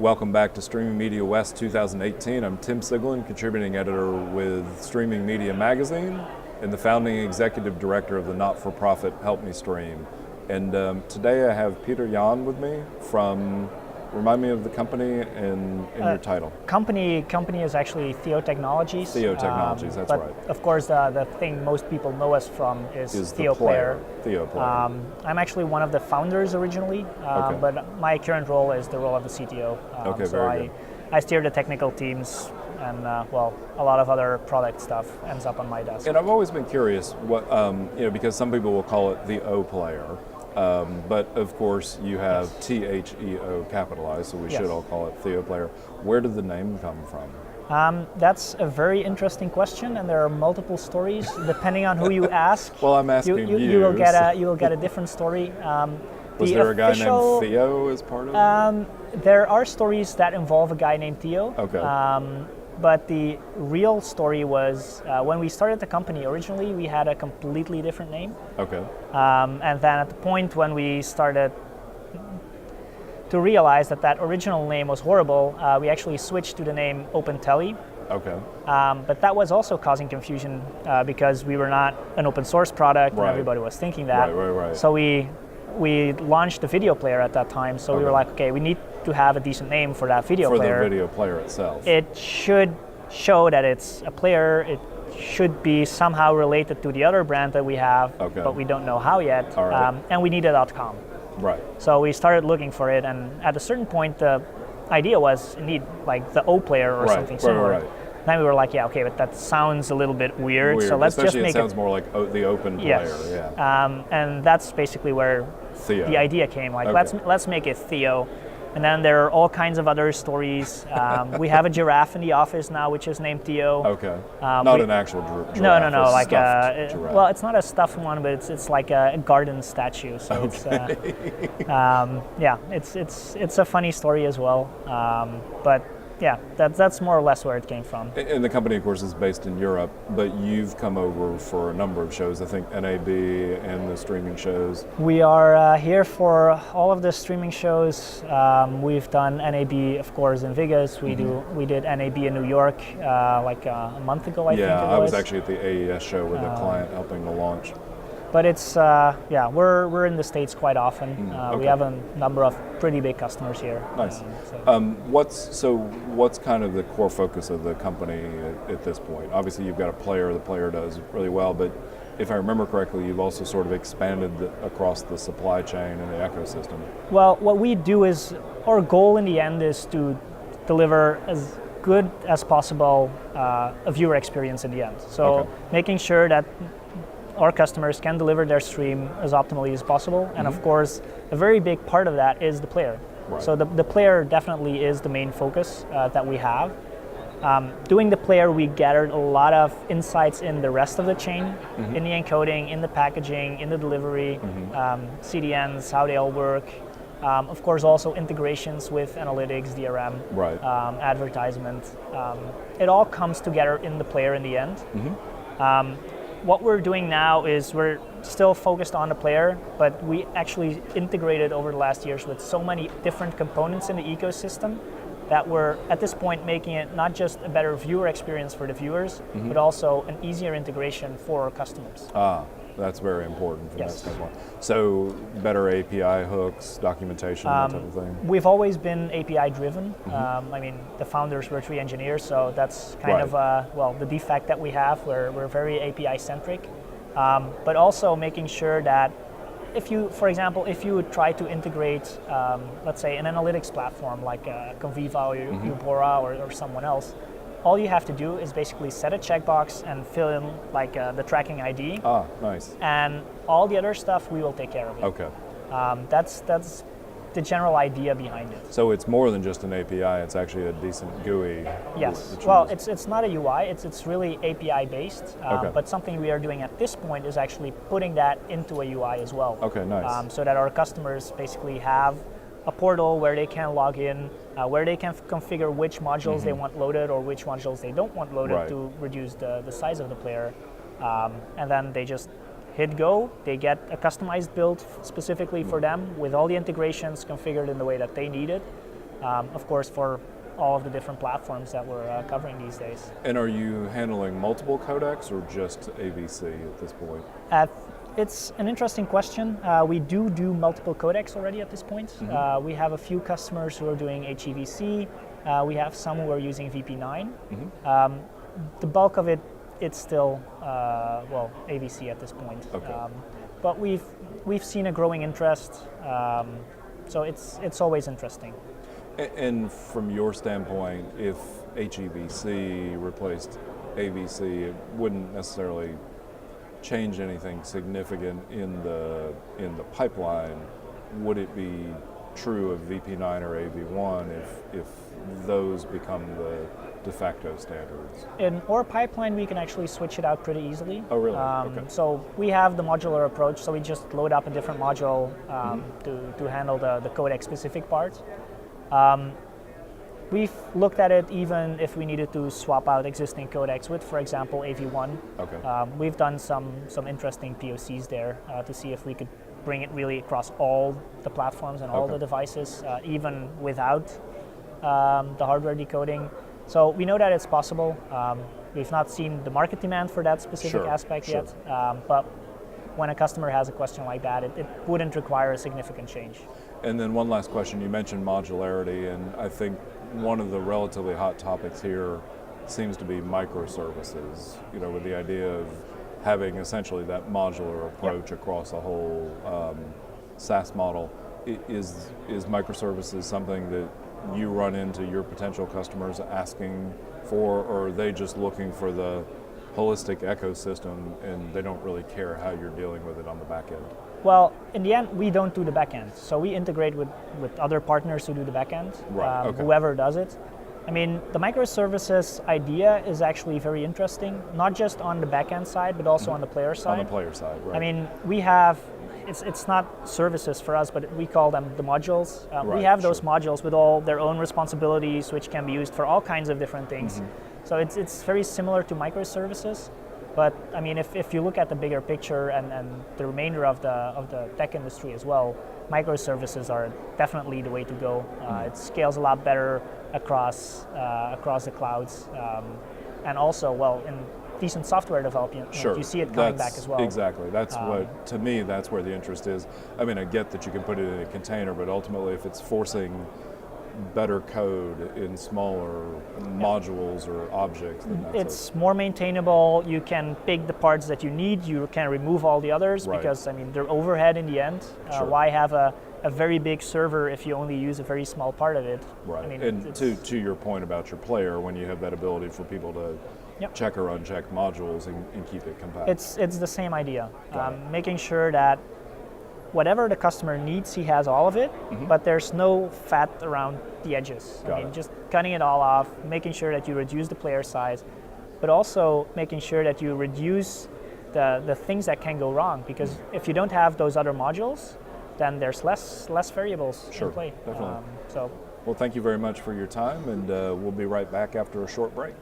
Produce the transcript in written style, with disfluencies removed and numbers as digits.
Welcome back to Streaming Media West 2018. I'm Tim Siglin, contributing editor with Streaming Media Magazine and the founding executive director of the not-for-profit Help Me Stream. And today I have Pieter-Jan with me from, remind me of the company and your title. Company is actually THEO Technologies. THEO Technologies, that's but right. Of course, the thing most people know us from is THEO Player. THEO Player. I'm actually one of the founders originally, Okay. but my current role is the role of the CTO. Okay, so very good. I steer the technical teams, and a lot of other product stuff ends up on my desk. And I've always been curious, what because some people will call it the O player, but of course you have THEO capitalized, so we should all call it THEO Player. Where did the name come from? That's a very interesting question, and there are multiple stories depending on who you ask. Well, I'm asking you. You will get a different story. Was there a guy named Theo as part of it? There are stories that involve a guy named Theo. Okay. But the real story was when we started the company, originally we had a completely different name. Okay. And then at the point when we started to realize that original name was horrible, we actually switched to the name OpenTele. Okay. But that was also causing confusion because we were not an open source product, and everybody was thinking that. Right. So we launched the video player at that time, so we were like, okay, we need to have a decent name for that video player. For the video player itself. It should show that it's a player. It should be somehow related to the other brand that we have, but we don't know how yet. All right. And we needed a .com. Right. So we started looking for it, and at a certain point, the idea was indeed like the O player or something similar. Right. Then we were like, yeah, okay, but that sounds a little bit weird. So let's Especially just make it sounds more like the open player. Yeah. And that's basically where THEO. the idea came. Like, let's make it THEO. And then there are all kinds of other stories. We have a giraffe in the office now, which is named THEO. Okay. Not an actual giraffe. No. Like giraffe. Well, it's not a stuffed one, but it's like a garden statue. So it's a funny story as well. But yeah, that's more or less where it came from. And the company, of course, is based in Europe, but you've come over for a number of shows. I think NAB and the streaming shows. We are here for all of the streaming shows. We've done NAB, of course, in Vegas. We did NAB in New York like a month ago, I think it was. Yeah, I was actually at the AES show with a client helping to launch. But it's we're in the States quite often. We have a number of pretty big customers here. Nice. What's kind of the core focus of the company at this point? Obviously, you've got a player. The player does really well, but if I remember correctly, you've also sort of expanded across the supply chain and the ecosystem. Well, what we do is our goal in the end is to deliver as good as possible a viewer experience in the end. So making sure that our customers can deliver their stream as optimally as possible, and of course, a very big part of that is the player. Right. So the player definitely is the main focus that we have. Doing the player, we gathered a lot of insights in the rest of the chain, in the encoding, in the packaging, in the delivery, CDNs, how they all work. Of course, also integrations with analytics, DRM, advertisement. It all comes together in the player in the end. What we're doing now is we're still focused on the player, but we actually integrated over the last years with so many different components in the ecosystem that we're at this point making it not just a better viewer experience for the viewers, but also an easier integration for our customers. That's very important from that standpoint. So better API hooks, documentation, that type of thing? We've always been API driven. I mean, the founders were 3 engineers, so that's kind of, the defect that we have. We're very API centric, but also making sure that if you, for example, if you try to integrate, let's say an analytics platform like Conviva or Ubora or someone else, all you have to do is basically set a checkbox and fill in like the tracking ID. Nice. And all the other stuff we will take care of it. Okay. That's the general idea behind it. So it's more than just an API, it's actually a decent GUI. Yes. Well, it's not a UI, it's really API based, but something we are doing at this point is actually putting that into a UI as well. Okay, nice. So that our customers basically have a portal where they can log in, where they can configure which modules they want loaded or which modules they don't want loaded to reduce the size of the player. And then they just hit go, they get a customized build specifically for them with all the integrations configured in the way that they need it. of course, for all of the different platforms that we're covering these days. And are you handling multiple codecs or just AVC at this point? It's an interesting question. We do multiple codecs already at this point. We have a few customers who are doing HEVC. We have some who are using VP9. The bulk of it's still AVC at this point. Okay. But we've seen a growing interest, so it's always interesting. And from your standpoint, if HEVC replaced AVC, it wouldn't necessarily change anything significant in the pipeline. Would it be true of VP9 or AV1 if those become the de facto standards? In our pipeline, we can actually switch it out pretty easily. Oh, really? Okay. So we have the modular approach, so we just load up a different module to handle the codec-specific part. We've looked at it even if we needed to swap out existing codecs with, for example, AV1. Okay. We've done some interesting POCs there to see if we could bring it really across all the platforms and all the devices, even without the hardware decoding. So we know that it's possible. We've not seen the market demand for that specific aspect yet, but when a customer has a question like that, it wouldn't require a significant change. And then one last question, you mentioned modularity, and I think one of the relatively hot topics here seems to be microservices, with the idea of having essentially that modular approach across a whole SaaS model. Is microservices something that you run into your potential customers asking for, or are they just looking for the holistic ecosystem and they don't really care how you're dealing with it on the back end? Well, in the end, we don't do the back end. So we integrate with other partners who do the back end, whoever does it. I mean, the microservices idea is actually very interesting, not just on the back end side, but also on the player side. On the player side, right. I mean, we have, it's not services for us, but we call them the modules. We have those modules with all their own responsibilities, which can be used for all kinds of different things. So it's very similar to microservices. But I mean, if you look at the bigger picture and the remainder of the tech industry as well, microservices are definitely the way to go. It scales a lot better across the clouds, and also, in decent software development, you see it coming back as well. Exactly. That's what, to me, that's where the interest is. I mean, I get that you can put it in a container, but ultimately, if it's forcing better code in smaller modules or objects, then it's more maintainable. You can pick the parts that you need. You can remove all the others because, I mean, they're overhead in the end. Why have a very big server if you only use a very small part of it? Right. I mean, and to your point about your player, when you have that ability for people to check or uncheck modules and keep it compact. It's the same idea. Making sure that whatever the customer needs, he has all of it, but there's no fat around the edges. I mean, just cutting it all off, making sure that you reduce the player size, but also making sure that you reduce the things that can go wrong, because if you don't have those other modules, then there's less variables in play. Definitely. So, well, thank you very much for your time, and we'll be right back after a short break.